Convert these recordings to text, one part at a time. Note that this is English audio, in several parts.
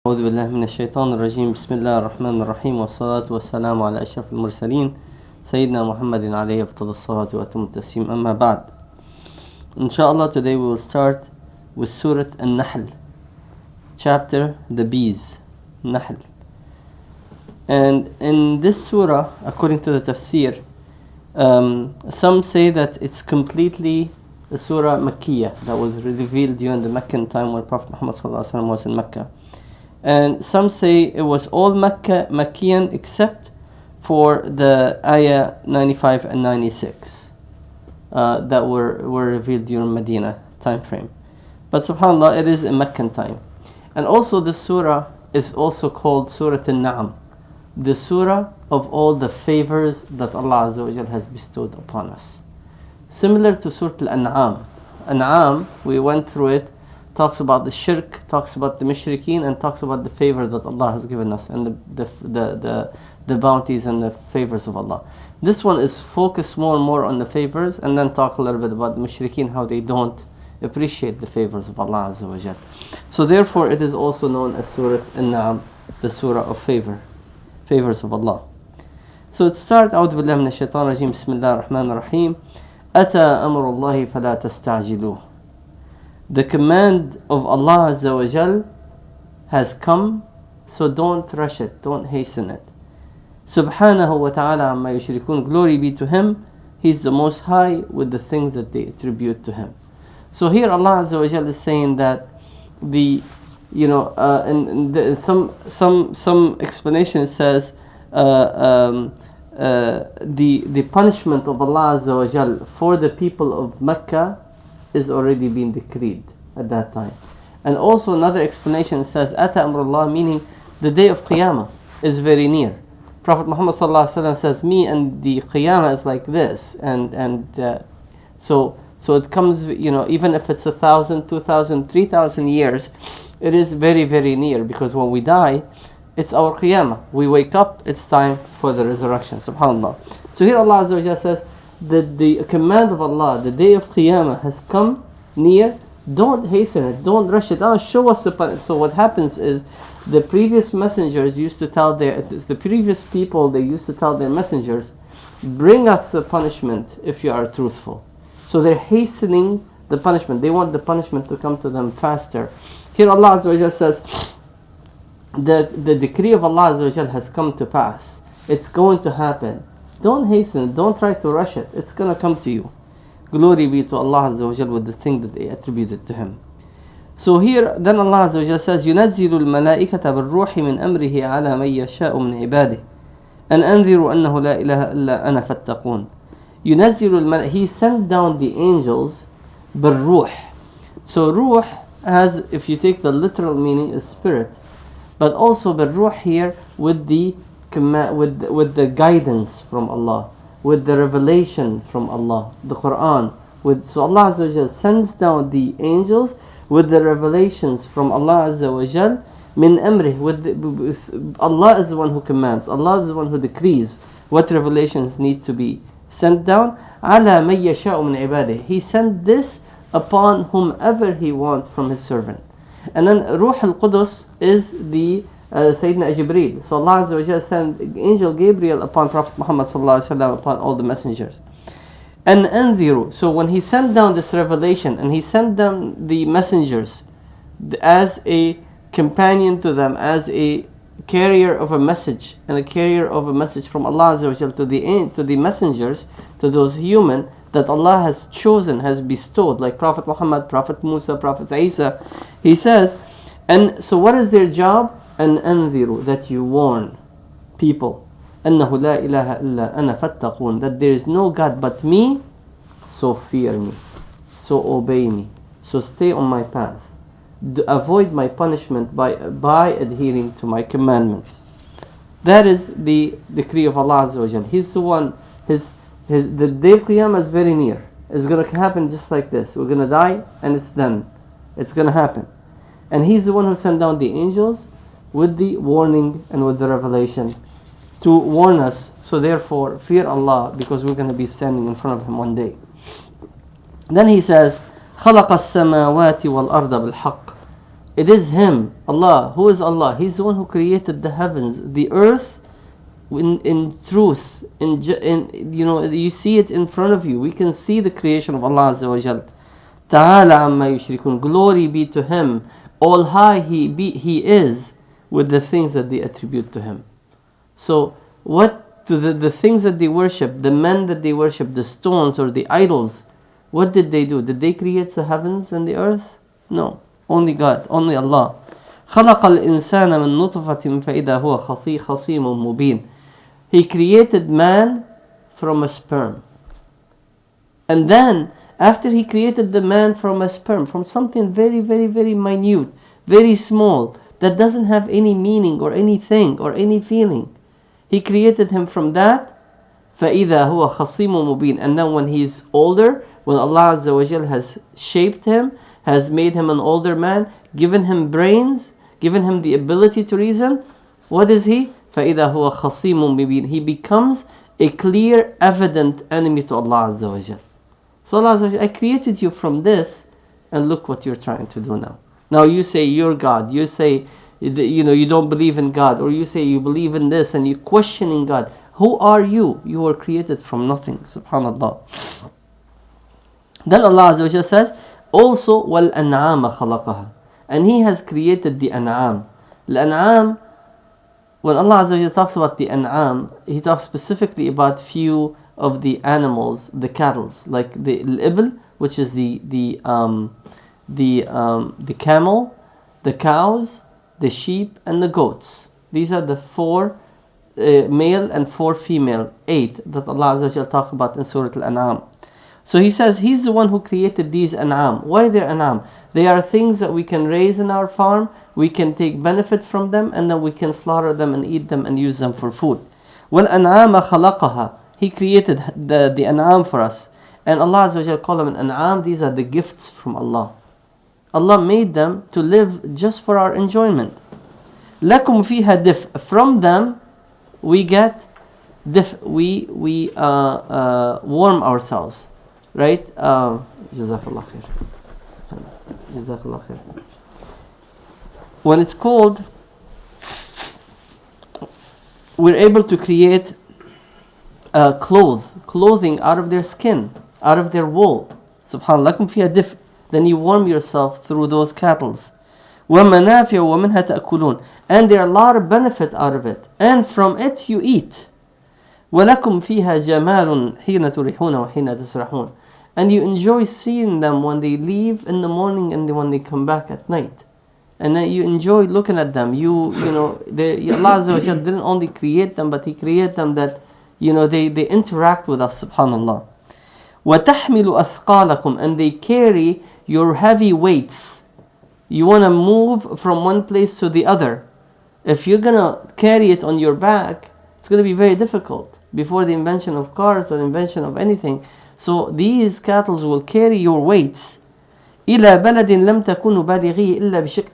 أعوذ بالله من الشيطان الرجيم بسم الله الرحمن الرحيم والصلاة والسلام على أشرف المرسلين سيدنا محمد عليه أفضل الصلاة وأتم التسليم أما بعد. Inshallah, today we will start with Surah Al-Nahl, chapter the bees, Nahl. And in this surah, according to the tafsir, some say that it's completely a surah Makkiyah that was revealed during the Meccan time when Prophet Muhammad was in Mecca. And some say it was all Makkiyan except for the ayah 95 and 96 that were revealed during Medina time frame. But subhanAllah, it is in Meccan time. And also the surah is also called Surah Al-Na'am, the surah of all the favors that Allah Azza wa Jal has bestowed upon us. Similar to Surah Al-An'am. An'am, we went through it, talks about the shirk, talks about the mushrikeen, and talks about the favor that Allah has given us and the bounties and the favors of Allah. This one is focused more and more on the favors, and then talk a little bit about the mushrikeen, how they don't appreciate the favors of Allah Azza wa Jal. So therefore it is also known as Surah An-Na'am, the surah of favors of Allah. So it starts, أعوذ بالله من الشيطان الرجيم بسم الله الرحمن الرحيم أتى أمر الله فلا تستعجلوه. The command of Allah Azza wa Jal has come, so don't rush it, don't hasten it. Subhanahu wa ta'ala amma yushrikun. Glory be to Him, He's the Most High with the things that they attribute to Him. So here Allah Azza wa Jal is saying that the, some explanation says the punishment of Allah Azza wa Jal for the people of Mecca is already been decreed at that time. And also another explanation says Ata Amrullah, meaning the day of Qiyamah is very near. Prophet Muhammad sallallahu alaihi wasallam says, me and the Qiyamah is like this, so it comes, even if it's 1,000, 2,000, 3,000 years, it is very, very near, because when we die, it's our Qiyamah. We wake up, it's time for the resurrection. Subhanallah. So here Allah Azza wa Jalla says that the command of Allah, the day of Qiyamah has come near. Don't hasten it, don't rush it. Show us the punishment. So what happens is, the previous messengers used to tell the previous people, they used to tell their messengers, bring us the punishment if you are truthful. So they're hastening the punishment. They want the punishment to come to them faster. Here Allah Azza wa Jalla says, the decree of Allah Azza wa Jalla has come to pass. It's going to happen. Don't hasten it, don't try to rush it. It's going to come to you. Glory be to Allah Azza wa Jalla with the thing that they attributed to Him. So here, then Allah Azza wa Jalla says, يُنَزِّلُ الْمَلَائِكَةَ بِالرُّوحِ مِنْ أَمْرِهِ عَلَى مَنْ يَشَاءُ مِنْ عِبَادِهِ أَنْ أَنذِرُوا أَنَّهُ لَا إِلَهَ إِلَّا أَنَا فَاتَّقُونَ. يُنَزِّلُ الْمَلَائِكَةَ, He sent down the angels بِالرُّوحِ. So ruh has, if you take the literal meaning, is spirit. But also بالرُّوحِ here with the guidance from Allah, with the revelation from Allah, the Quran. So Allah Azza wa Jalla sends down the angels with the revelations from Allah Azza wa Jal, min amrih, Allah is the one who commands, Allah is the one who decrees what revelations need to be sent down. Ala man yasha'u min ibadihi. He sent this upon whomever He wants from His servant. And then Ruh al-Qudus is the Sayyidina Jibreel. So Allah Azza wa Jal sent Angel Gabriel upon Prophet Muhammad sallallahu alaihi wasallam, upon all the messengers. And anziru. So when He sent down this revelation, and He sent down the messengers as a companion to them, as a carrier of a message, and a carrier of a message from Allah Azza wa Jal to the messengers, to those human that Allah has chosen, has bestowed, like Prophet Muhammad, Prophet Musa, Prophet Isa. He says, and so what is their job? And anziru, that you warn people, أنه لا إله إلا أنا فاتقون, that there is no God but me, so fear me, so obey me, so stay on my path, avoid my punishment by adhering to my commandments. That is the decree of Allah Azza wa Jal. He's the one, the day of Qiyamah is very near. It's going to happen just like this. We're going to die and it's done. It's going to happen. And He's the one who sent down the angels with the warning and with the revelation to warn us. So therefore, fear Allah, because we're going to be standing in front of Him one day. Then He says, خَلَقَ السَّمَاوَاتِ وَالْأَرْضَ بِالْحَقِّ It is Him, Allah. Who is Allah? He's the one who created the heavens, the earth, in truth. You see it in front of you. We can see the creation of Allah Azza wa Jal. Ta'ala amma yushrikun. Glory be to Him. All high He is with the things that they attribute to Him. So what to the things that they worship, the men that they worship, the stones or the idols, what did they do? Did they create the heavens and the earth? No. Only God, only Allah. خلق الإنسان من نطفة فإذا هو خصيم مبين. He created man from a sperm. And then, after He created the man from a sperm, from something very, very, very minute, very small, that doesn't have any meaning or anything or any feeling, He created him from that. فَإِذَا هُوَ خَصِيمٌ مُبِينٌ. And then when he's older, when Allah Azza wa Jal has shaped him, has made him an older man, given him brains, given him the ability to reason, what is he? فَإِذَا هُوَ خَصِيمٌ مُبِينٌ. He becomes a clear, evident enemy to Allah Azza wa Jal. So Allah Azza wa Jal, I created you from this, and look what you're trying to do now. Now you say you're God, you say you don't believe in God, or you say you believe in this, and you're questioning God. Who are you? You were created from nothing. Subhanallah. Then Allah Azza wa Jal says, also وَالْأَنْعَامَ خَلَقَهَا. And He has created the an'am. Al-an'am, when Allah Azza wa Jal talks about the an'am, He talks specifically about few of the animals, the cattle, like the al-ibl, which is the camel, the cows, the sheep, and the goats. These are the 4 male and 4 female, 8 that Allah Azza wa Jal talks about in Surah Al-An'am. So He says He's the one who created these an'am. Why they're an'am? They are things that we can raise in our farm, we can take benefit from them, and then we can slaughter them and eat them and use them for food. وَالْأَنْعَامَ خَلَقَهَا. He created the an'am for us. And Allah Azza wa Jal called them an an'am. These are the gifts from Allah. Allah made them to live just for our enjoyment. لَكُمْ فِيهَا دِفْء. From them we get dif. We warm ourselves. Right? Jazakallah khair. Jazakallah khair. When it's cold, we're able to create clothing out of their skin, out of their wool. Subhanallah. لَكُمْ فِيهَا دِفْء. Then you warm yourself through those cattle. وَمَنَافِعُ وَمِنْهَا تَأْكُلُونَ. And there are a lot of benefit out of it. And from it you eat. وَلَكُمْ فِيهَا جَمَالٌ حِينَ تُرِحُونَ وَحِينَ تُسْرَحُونَ. And you enjoy seeing them when they leave in the morning and when they come back at night. And then you enjoy looking at them. Allah Azza wa Jal didn't only create them, but He created them that they interact with us. Subhanallah. وَتَحْمِلُ أَثْقَالَكُمْ. And they carry your heavy weights. You want to move from one place to the other. If you're going to carry it on your back, it's going to be very difficult. Before the invention of cars or invention of anything. So these cattle will carry your weights. إِلَى بَلَدٍ لَمْ تَكُونُوا بَالِغِيهِ إِلَّا بِشِقِّ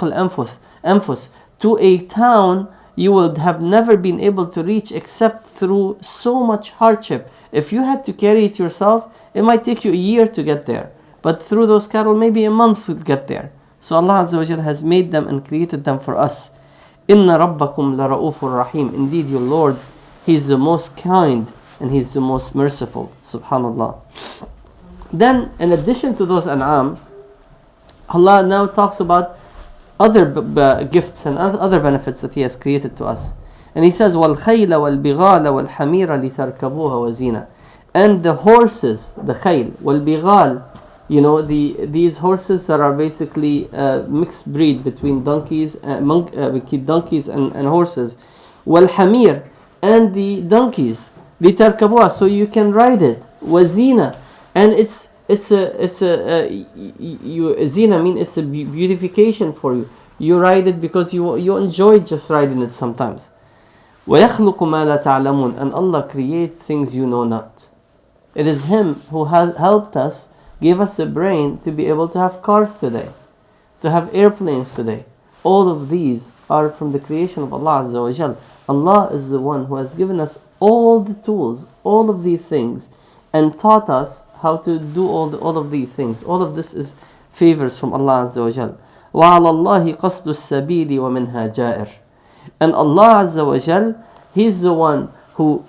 الْأَنفُسِ. To a town you would have never been able to reach except through so much hardship. If you had to carry it yourself, it might take you a year to get there. But through those cattle, maybe a month would get there. So Allah Azza wa Jal has made them and created them for us. إِنَّ رَبَّكُمْ لَرَؤُوفٌ رَحِيمٌ. Indeed, your Lord, He is the most kind and He is the most merciful. Subhanallah. Then, in addition to those an'am, Allah now talks about other gifts and other benefits that He has created to us. And He says, وَالْخَيْلَ وَالْبِغَالَ وَالْحَمِيرَ لِتَرْكَبُوهَا وَزِينَةً. And the horses, the khayl, وَالْبِغَال, these horses that are basically mixed breed between donkeys and horses. وَالْحَمِيرَ. And the donkeys, لِتَرْكَبُوهَا. So you can ride it. وَزِينَةً. And zina mean it's a beautification for you. You ride it because you enjoy just riding it sometimes. وَيَخْلُقُ مَا لَا تَعْلَمُونَ. And Allah creates things you know not. It is Him who has helped us, gave us the brain to be able to have cars today, to have airplanes today. All of these are from the creation of Allah Azza wa Jal. Allah is the one who has given us all the tools, all of these things, and taught us how to do all of these things. All of this is favors from Allah Azza wa Jal. وعلى الله قصد السبيل ومنها جائر. And Allah Azza wa Jal, He's the one who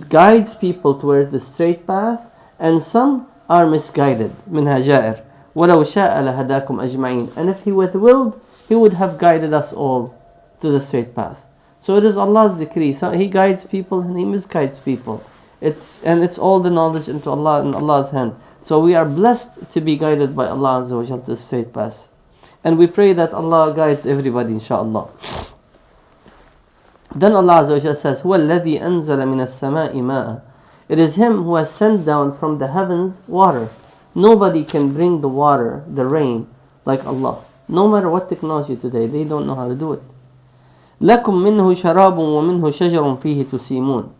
guides people towards the straight path, and some are misguided. منها جائر ولو شاء لهداكم أجمعين. And if He would willed, He would have guided us all to the straight path. So it is Allah's decree. So He guides people and He misguides people. It's all the knowledge into Allah in Allah's hand. So we are blessed to be guided by Allah Azza wa Jal to the straight path. And we pray that Allah guides everybody, inshaAllah. Then Allah Azza wa Jal says, هُوَ الَّذِي أَنزَلَ مِنَ السَّمَاءِ مَاءً. It is Him who has sent down from the heavens water. Nobody can bring the water, the rain, like Allah. No matter what technology today, they don't know how to do it. لَكُمْ مِنْهُ شَرَابٌ وَمِنْهُ شَجَرٌ فِيهِ تُسِيمُونَ.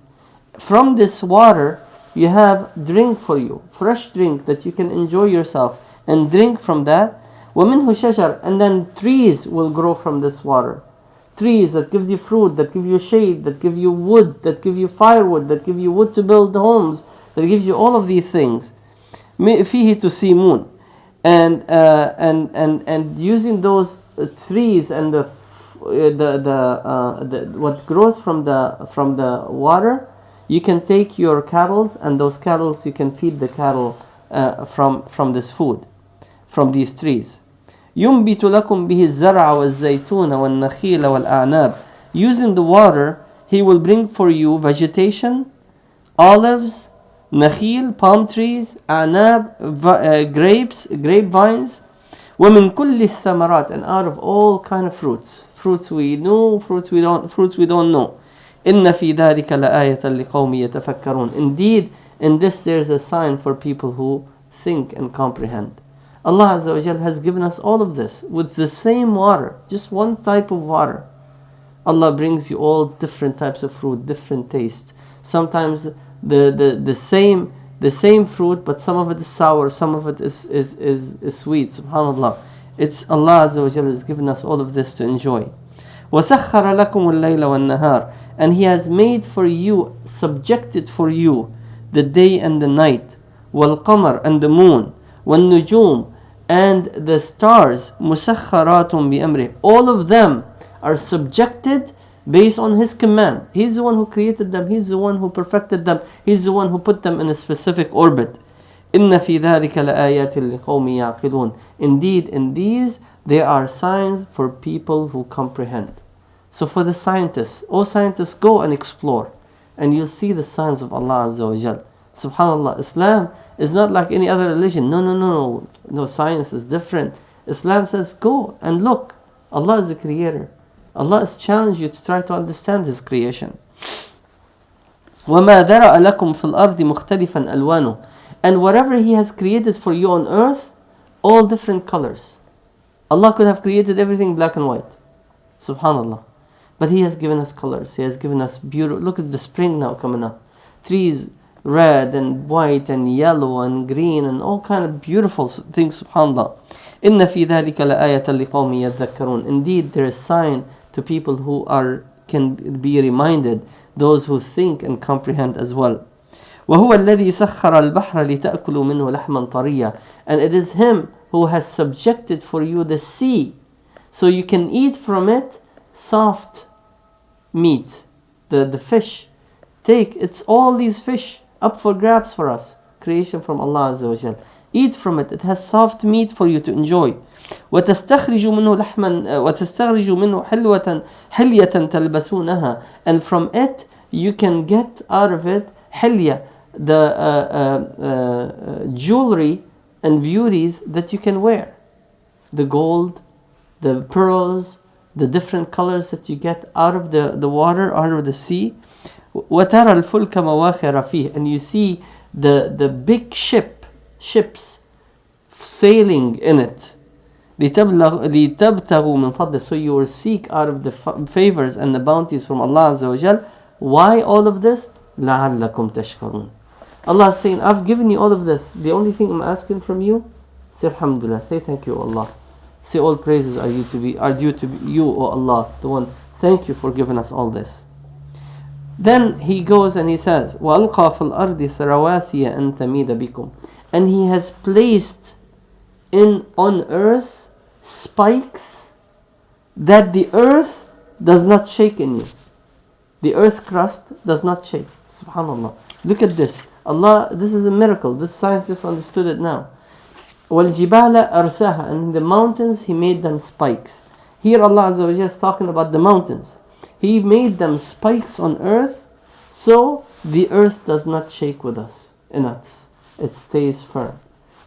From this water, you have drink for you, fresh drink that you can enjoy yourself and drink from that. وَمِنْهُ شَجَرٌ. And then trees will grow from this water. Trees that gives you fruit, that give you shade, that give you wood, that give you firewood, that give you wood to build homes, that gives you all of these things. فِيهِ تُسِيمُونَ. And using those trees and what grows from the water, you can take your cattle, and those cattle you can feed the cattle from this food, from these trees. ينبت لكم به الزرع والزيتون والنخيل والأعناب. Using the water, He will bring for you vegetation, olives, nakhil, palm trees, أعناب, grapes, grapevines. ومن كل الثمرات. And out of all kind of fruits. Fruits we know, fruits we don't know. إن في ذلك لآية لقوم يتفكرون. Indeed, in this there is a sign for people who think and comprehend. Allah Azza wa Jal has given us all of this with the same water, just one type of water. Allah brings you all different types of fruit, different tastes. Sometimes the same fruit, but some of it is sour, some of it is sweet. Subhanallah. It's Allah Azza wa Jal has given us all of this to enjoy. وَسَخَّرَ لَكُمُ اللَّيْلَ وَالنَّهَارِ. And He has made for you, subjected for you, the day and the night. وَالْقَمَرِ. And the moon. وَالنُّجُومِ. And the stars. مُسَخَّرَاتٌ بِأَمْرِهِ. All of them are subjected based on His command. He's the one who created them. He's the one who perfected them. He's the one who put them in a specific orbit. إِنَّ فِي ذَلِكَ لَآيَاتٍ لِقَوْمٍ يَعْقِلُونَ. Indeed, in these, there are signs for people who comprehend. So for the scientists, scientists, go and explore, and you'll see the signs of Allah Azza wa Jal. Subhanallah, Islam is not like any other religion. No, science is different. Islam says, go and look. Allah is the creator. Allah has challenged you to try to understand His creation. وَمَا ذَرَأَ لَكُمْ فِي الْأَرْضِ مُخْتَلِفًا أَلْوَانُهُ. And whatever He has created for you on earth, all different colors. Allah could have created everything black and white. Subhanallah. But He has given us colors. He has given us beautiful. Look at the spring now coming up. Trees red and white and yellow and green and all kind of beautiful things. Subhanallah. إِنَّ فِي ذَلِكَ لَآيَةً لِقَوْمٍ يَذَّكَّرُونَ. Indeed, there is sign to people who can be reminded, those who think and comprehend as well. وَهُوَ الَّذِي سَخَّرَ الْبَحْرَ لِتَأْكُلُوا مِنْهُ لَحْمًا طَرِيًّا. And it is Him who has subjected for you the sea, so you can eat from it soft meat, the fish. It's all these fish up for grabs for us, creation from Allah Azza wa Jal. Eat from it. It has soft meat for you to enjoy. وتستخرج منه حلية تلبسونها. And from it you can get out of it حلية, the jewelry and beauties that you can wear. The gold, the pearls, the different colors that you get out of the water, out of the sea. وترى الفلك مواخر فيه. And you see the big ships sailing in it. لتبتغوا من فضله. So you will seek out of the favors and the bounties from Allah Azza wa Jal. Why all of this? لعلكم تشكرون. Allah is saying, I've given you all of this. The only thing I'm asking from you, say Alhamdulillah. Say thank you, Allah. Say all praises are due to you, O Allah, the one. Thank you for giving us all this. Then He goes and He says, وَأَلْقَى فِي الْأَرْضِ سَرَوَاسِيَ أَن تَمِيدَ بِكُمْ. And He has placed on earth spikes that the earth does not shake in you. The earth crust does not shake. Subhanallah. Look at this. Allah, this is a miracle. This science just understood it now. وَالْجِبَالَ أَرْسَاهَا. And in the mountains, He made them spikes. Here Allah Azza wa Jalla is talking about the mountains. He made them spikes on earth, so the earth does not shake with us. It stays firm.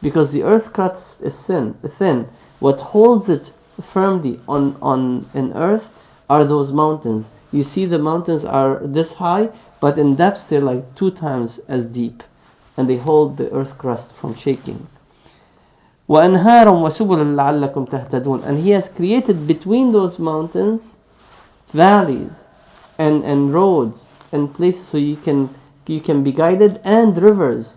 Because the earth crust is thin. What holds it firmly in earth are those mountains. You see the mountains are this high, but in depth they're like 2 times as deep. And they hold the earth crust from shaking. وَأَنْهَارًا وَسُبُلًا لَعَلَّكُمْ تَهْتَدُونَ. And He has created between those mountains valleys and roads and places so you can be guided, and rivers.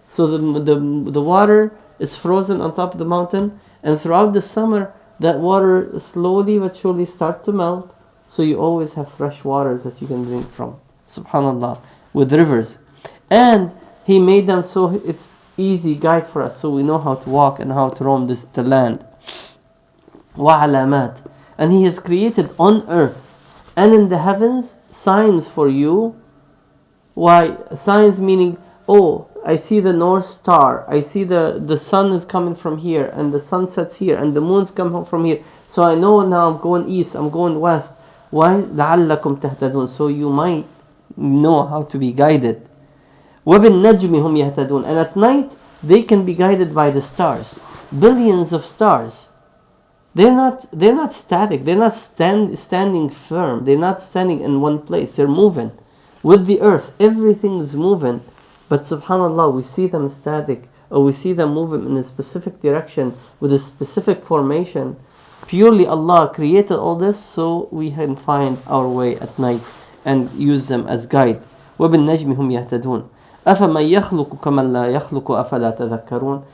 So the water is frozen on top of the mountain, and throughout the summer that water slowly but surely starts to melt, so you always have fresh waters that you can drink from. Subhanallah. With rivers. And He made them so it's easy guide for us, so we know how to walk and how to roam the land. وَعَلَامَاتٍ. And He has created on earth and in the heavens signs for you. Why? Signs meaning, oh, I see the North Star. I see the sun is coming from here, and the sun sets here, and the moon's come from here. So I know now I'm going east, I'm going west. Why? لَعَلَّكُمْ تَهْتَدُونَ. So you might know how to be guided. وَبِالنَّجْمِ هُمْ يَهْتَدُونَ. And at night, they can be guided by the stars. Billions of stars. They're not static. They're not standing firm. They're not standing in one place. They're moving. With the earth, everything is moving. But subhanallah, we see them static, or we see them moving in a specific direction with a specific formation. Purely Allah created all this so we can find our way at night and use them as guide. وَبِالنَّجْمِ هُمْ يَهْتَدُونَ. أَفَمَنْ يَخْلُقُ كَمَنْ لَا يَخْلُقُ أَفَلَا تَذَكَّرُونَ.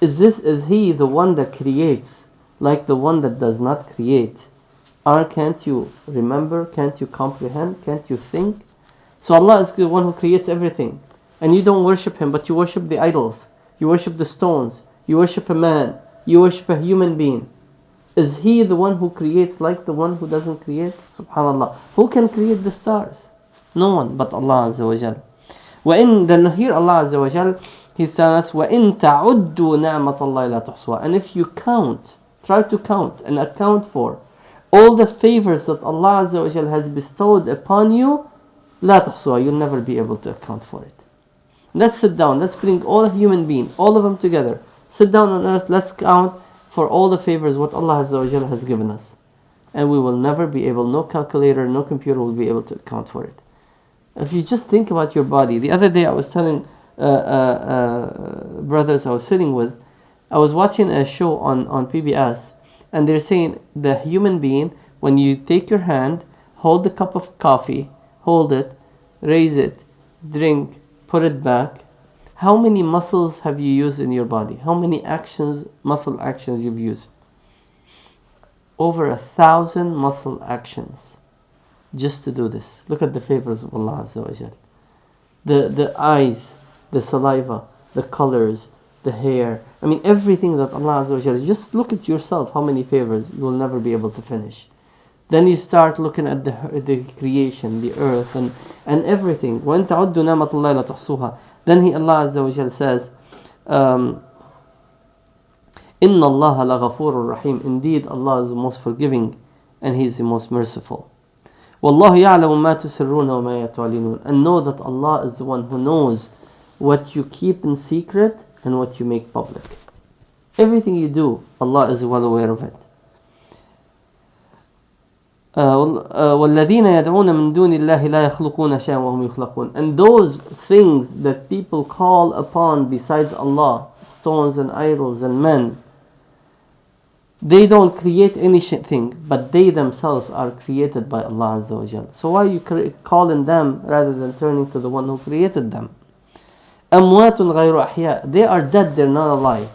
Is He the one that creates like the one that does not create? Can't you remember? Can't you comprehend? Can't you think? So Allah is the one who creates everything. And you don't worship Him, but you worship the idols. You worship the stones. You worship a man. You worship a human being. Is He the one who creates like the one who doesn't create? Subhanallah. Who can create the stars? No one but Allah Azza wa Jal. Then here Allah Azza wa Jal, He's telling us, وَإِن تَعُدُّوا نِعْمَةَ اللَّهِ لَا تُحْصُوهَا. And if you try to count and account for all the favors that Allah Azza wa Jal has bestowed upon you, لَا تُحْصُوهَا. You'll never be able to account for it. Let's sit down. Let's bring all human beings, all of them together. Sit down on earth. Let's count for all the favors what Allah Azza wa Jalla has given us. And we will never be able, no calculator, no computer will be able to account for it. If you just think about your body. The other day I was telling brothers I was sitting with, I was watching a show on PBS, and they're saying the human being, when you take your hand, hold the cup of coffee, hold it, raise it, drink, put it back. How many muscles have you used in your body? How many muscle actions you've used? Over 1,000 muscle actions just to do this. Look at the favors of Allah Azza wa Jal. The eyes, the saliva, the colors, the hair. I mean everything that Allah Azza wa Jal. Just look at yourself, how many favors. You will never be able to finish. Then you start looking at the creation, the earth, and everything. وَإِن تَعُدُّوا نِعْمَةَ اللَّهِ لَا تُحْصُوهَا. Then Allah Azza wa Jal says, إِنَّ اللَّهَ لَغَفُورٌ رَحِيمٌ. Indeed, Allah is the most forgiving and He is the most merciful. وَاللَّهُ يَعْلَمُ مَا تُسِرُّونَ وَمَا يَعْلِنُونَ. And know that Allah is the one who knows what you keep in secret and what you make public. Everything you do, Allah is well aware of it. وَالَّذِينَ يَدْعُونَ مِن دُونِ اللَّهِ لَا يَخْلُقُونَ شَيْئًا وَهُمْ يُخْلَقُونَ. And those things that people call upon besides Allah, stones and idols and men, they don't create anything, but they themselves are created by Allah Azza wa Jal. So why are you calling them rather than turning to the one who created them? أَمْوَاتٌ غَيْرُ أَحْيَاء. They are dead, they're not alive.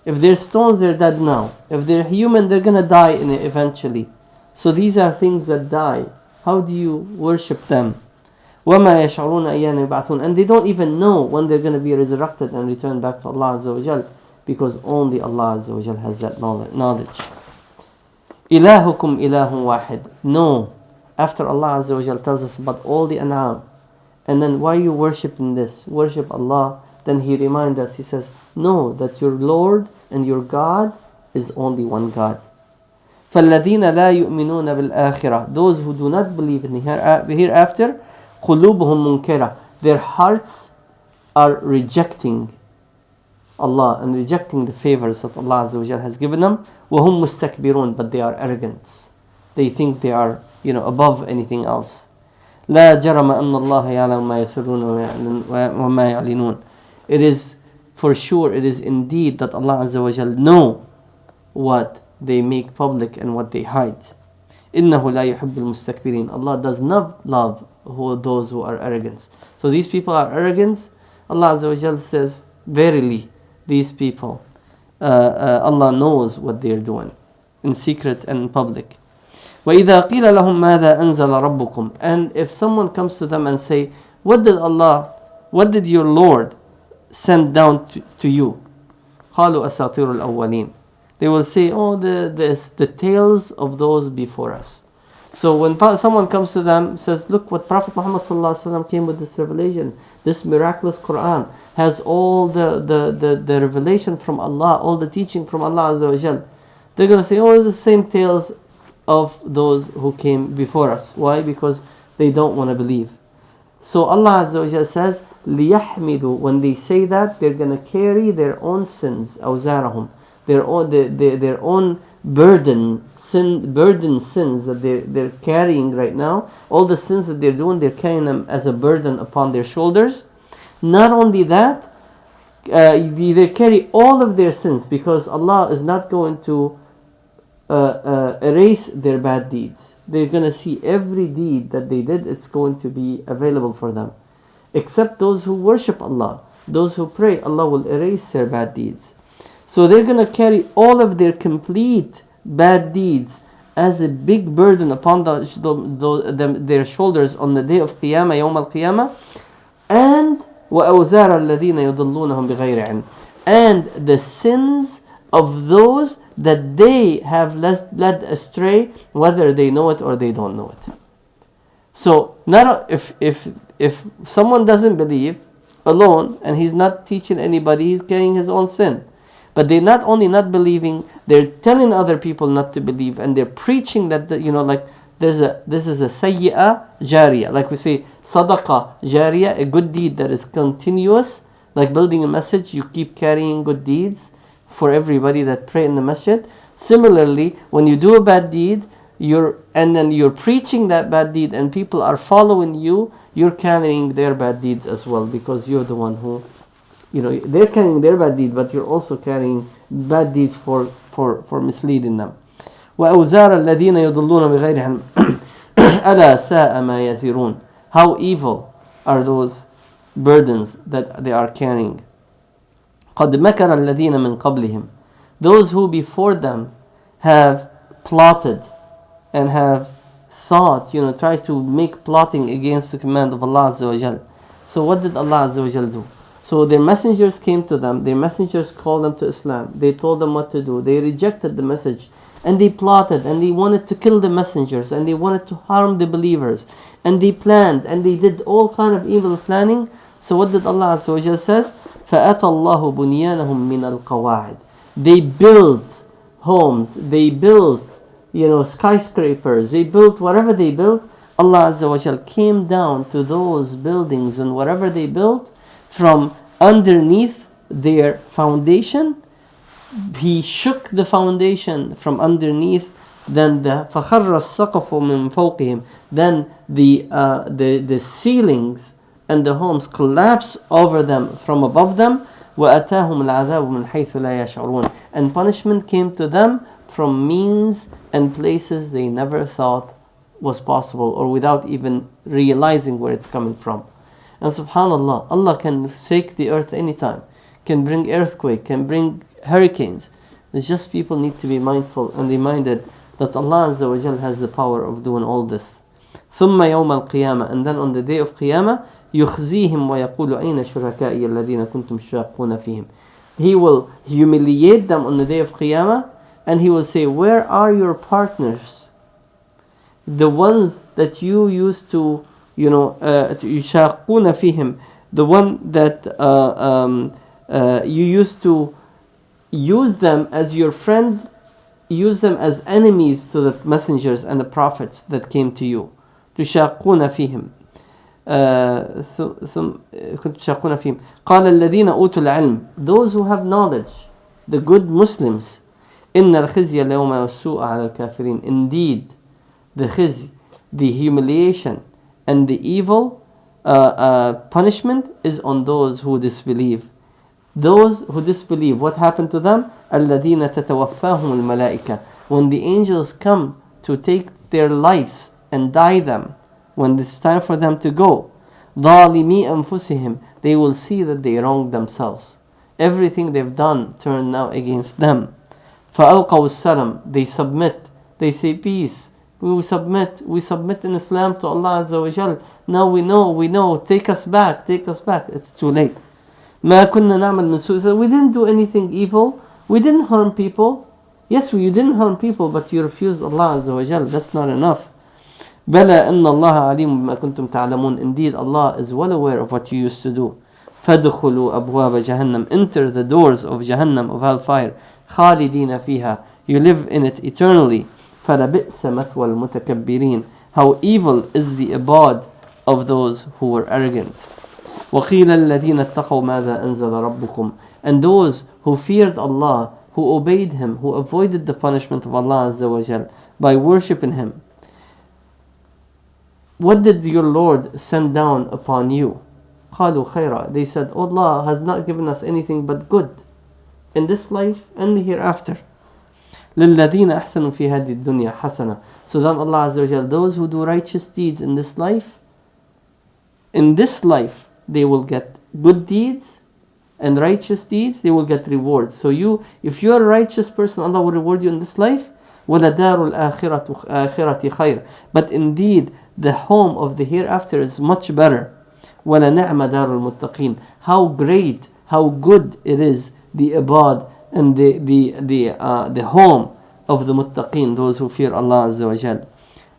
If they're stones, they're dead now. If they're human, they're gonna die eventually. So these are things that die. How do you worship them? وَمَا يَشْعُرُونَ أَيَّانَ يُبْعَثُونَ. And they don't even know when they're going to be resurrected and returned back to Allah Azza wa Jal, because only Allah Azza wa Jal has that knowledge. إلهكم إله واحد. No. After Allah Azza wa Jal tells us about all the an'am, and then why you worship in this? Worship Allah. Then He reminds us, He says, know that your Lord and your God is only one God. فَالَّذِينَ لَا يُؤْمِنُونَ بِالْآخِرَةِ, those who do not believe in the hereafter, قُلُوبُهُمْ مُنْكِرَةٌ, their hearts are rejecting Allah and rejecting the favors that Allah Azza wa Jal has given them. وَهُمْ مُسْتَكْبِرُونَ, but they are arrogant. They think they are, above anything else. لا جرم أن الله يعلم ما يسرون وما يعلنون. It is for sure, it is indeed that Allah Azza wa Jal know what they make public and what they hide. إنه لا يحب المستكبرين. Allah does not love those who are arrogant. So these people are arrogant. Allah Azza wa Jal says, verily, these people, Allah knows what they are doing in secret and in public. وَإِذَا قِيلَ لَهُمْ مَاذَا أَنزَلَ رَبُّكُمْ, and if someone comes to them and say, what did your Lord send down to you? قَالُوا أَسَاطِيرُ الْأَوَّلِينَ, they will say, oh, the tales of those before us. So when someone comes to them, says, look what Prophet Muhammad ﷺ came with, this revelation, this miraculous Quran has all the revelation from Allah, all the teaching from Allah Azza wa Jal. They're going to say, oh, the same tales of those who came before us. Why? Because they don't want to believe. So Allah Azza wa Jal says, لِيَحْمِلُوا, when they say that, they're going to carry their own sins, أَوْزَارَهُم, their own burden sins that they're carrying right now. All the sins that they're doing, they're carrying them as a burden upon their shoulders. Not only that, they carry all of their sins, because Allah is not going to erase their bad deeds. They're going to see every deed that they did, it's going to be available for them. Except those who worship Allah, those who pray, Allah will erase their bad deeds. So they're going to carry all of their complete bad deeds as a big burden upon their shoulders on the day of Qiyamah, Yawm al-Qiyamah. And وَأَوْزَارَ الَّذِينَ يُضِلُّونَهُمْ بِغَيْرِ عِلْمٍ, and the sins of those that they have led astray, whether they know it or they don't know it. So not if someone doesn't believe alone and he's not teaching anybody, he's carrying his own sin. But they're not only not believing, they're telling other people not to believe, and they're preaching that like this is a sayyi'ah jariyah, like we say sadaqah jariyah, a good deed that is continuous, like building a message. You keep carrying good deeds for everybody that pray in the masjid. Similarly, when you do a bad deed, then you're preaching that bad deed, and people are following you, you're carrying their bad deeds as well, because you're the one who, they're carrying their bad deed, but you're also carrying bad deeds for misleading them. وَأَوْزَارَ الَّذِينَ يُضِلُّونَ بِغَيْرِ عِلْمٍ أَلَا سَاءَ مَا يَزِرُونَ, how evil are those burdens that they are carrying. قَدْ مَكَرَ الَّذِينَ مِنْ قَبْلِهِمْ, those who before them have plotted and have thought, try to make plotting against the command of Allah Azza wa Jal. So what did Allah Azza wa Jal do? So their messengers came to them, their messengers called them to Islam, they told them what to do, they rejected the message, and they plotted, and they wanted to kill the messengers, and they wanted to harm the believers, and they planned, and they did all kind of evil planning. So what did Allah Azza wa Jal says? فَأَتَى اللَّهُ بُنْيَانَهُمْ مِنَ الْقَوَاعِدِ, they built homes, they built skyscrapers, they built whatever they built. Allah Azza wa Jal came down to those buildings and whatever they built from underneath their foundation. He shook the foundation from underneath. Then the فَخَرَّ السَّقَفُ مِنْ فَوْقِهِمْ, then the ceilings and the homes collapsed over them from above them. وَأَتَاهُمُ الْعَذَابُ مِنْ حَيْثُ لَا يَشْعُرُونَ, and punishment came to them from means and places they never thought was possible, or without even realizing where it's coming from. And subhanallah, Allah can shake the earth anytime, can bring earthquake, can bring hurricanes. It's just people need to be mindful and reminded that Allah Azza wa Jal has the power of doing all this. ثُمَّ يَوْمَ الْقِيَامَةِ, and then on the day of Qiyamah, يُخْزِيهِمْ وَيَقُولُ أَيْنَ شُرَكَائِيَ الَّذِينَ كُنْتُمْ تُشَاقُونَ فِيهِمْ, He will humiliate them on the day of Qiyamah, And he will say, where are your partners? The ones that you used to, يشاقون فيهم, the one that you used to use them as your friend, use them as enemies to the messengers and the prophets that came to you. تشاقون فيهم. كنت تشاقون فيهم. قال الذين أوتوا العلم, those who have knowledge, the good Muslims. إن الخزي اليوم والسوء على الكافرين. Indeed, the khizy, the humiliation and the evil punishment is on those who disbelieve. Those who disbelieve, what happened to them? الذين تتوفاهم الملائكة. When the angels come to take their lives and die them, when it's time for them to go, ظالمي أنفسهم, they will see that they wronged themselves. Everything they've done turned now against them. فألقوا السلم, they submit, they say peace. We submit in Islam to Allah Azza wa Jal. Now we know, take us back. It's too late. ما كنا نعمل من سوء. So we didn't do anything evil. We didn't harm people. Yes, you didn't harm people, but you refused Allah Azza wa Jal. That's not enough. بلى إن الله عليم بما كنتم تعلمون. Indeed, Allah is well aware of what you used to do. فادخلوا أبواب جهنم. Enter the doors of Jahannam, of hellfire. خالدين فيها. You live in it eternally. فلبئس مثوى المتكبرين. How evil is the abode of those who were arrogant. وقيل الذين اتقوا ماذا أنزل ربكم. And those who feared Allah, who obeyed Him, who avoided the punishment of Allah Azza wa Jal by worshipping Him. What did your Lord send down upon you? قالوا خيرا. They said, Allah has not given us anything but good in this life and the hereafter. للذين أحسنوا في هذه الدنيا حسنة. So then Allah Azza wa Jal, those who do righteous deeds in this life, they will get good deeds and righteous deeds, they will get rewards. So if you are a righteous person, Allah will reward you in this life. وَلَدَارُ الْآخِرَةِ خَيْرٌ. But indeed, the home of the hereafter is much better. وَلَنِعْمَ دَارُ الْمُتَّقِينَ. How great, how good it is, the abad and the home of the muttaqeen, those who fear Allah Azza wa Jal.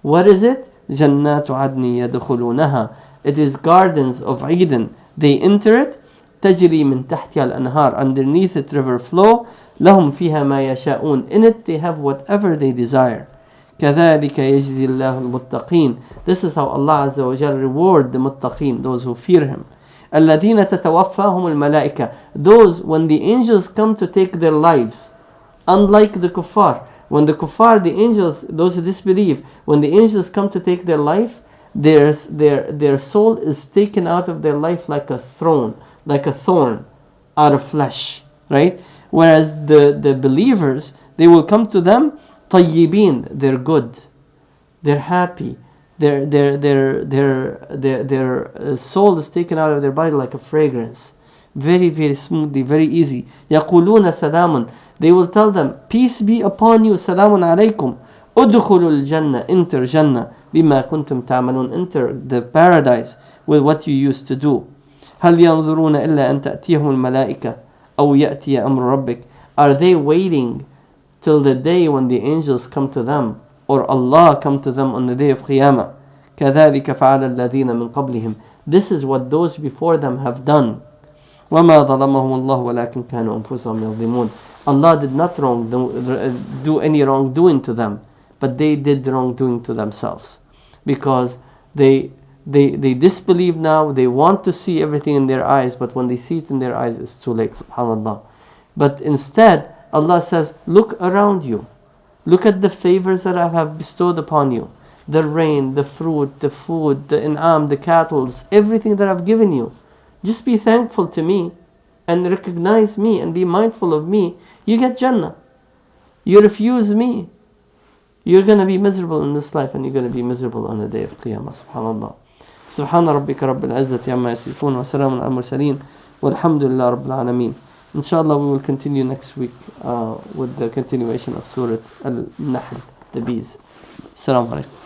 What is it? جَنَّاتُ عَدْنٍ يَدْخُلُونَهَا. It is gardens of Eden. They enter it. تجري من تحتها الأنهار. Underneath it river flow. لهم فيها ما يشاءون. In it they have whatever they desire. كذلك يجزي الله المتقين. This is how Allah Azza wa Jal reward the muttaqeen, those who fear Him. الذين تتوفاهم الملائكة. Those, when the angels come to take their lives, unlike the kuffar. When the kuffar, the angels, those who disbelieve, when the angels come to take their life, their soul is taken out of their life like a thorn out of flesh, right? Whereas the believers, they will come to them طيبين, they're good, they're happy, their soul is taken out of their body like a fragrance, very, very smoothly, very easy. يقولون سلام. They will tell them, peace be upon you, سلام عليكم. ادخلوا الجنة, enter Jannah, بما كنتم تعملون, enter the paradise with what you used to do. هل ينظرون إلا أن تأتيهم الملائكة أو يأتي أمر ربك. Are they waiting till the day when the angels come to them, or Allah come to them on the day of Qiyamah? كذلك فعل الذين من قبلهم. This is what those before them have done. وما ظلمهم الله ولكن كانوا أنفسهم يظلمون. Allah did not do any wrongdoing to them, but they did wrongdoing to themselves, because they disbelieve now. They want to see everything in their eyes, but when they see it in their eyes, it's too late. Subhanallah. But instead, Allah says, look around you. Look at the favors that I have bestowed upon you. The rain, the fruit, the food, the in'am, the cattle, everything that I've given you. Just be thankful to me and recognize me and be mindful of me. You get Jannah. You refuse me, you're going to be miserable in this life, and you're going to be miserable on the day of Qiyamah. Subhanallah. سبحان ربك رب العزة عما يصفون وسلام على المرسلين والحمد لله رب العالمين. Inshallah, we will continue next week with the continuation of Surah Al-Nahl, the bees. Assalamu alaikum.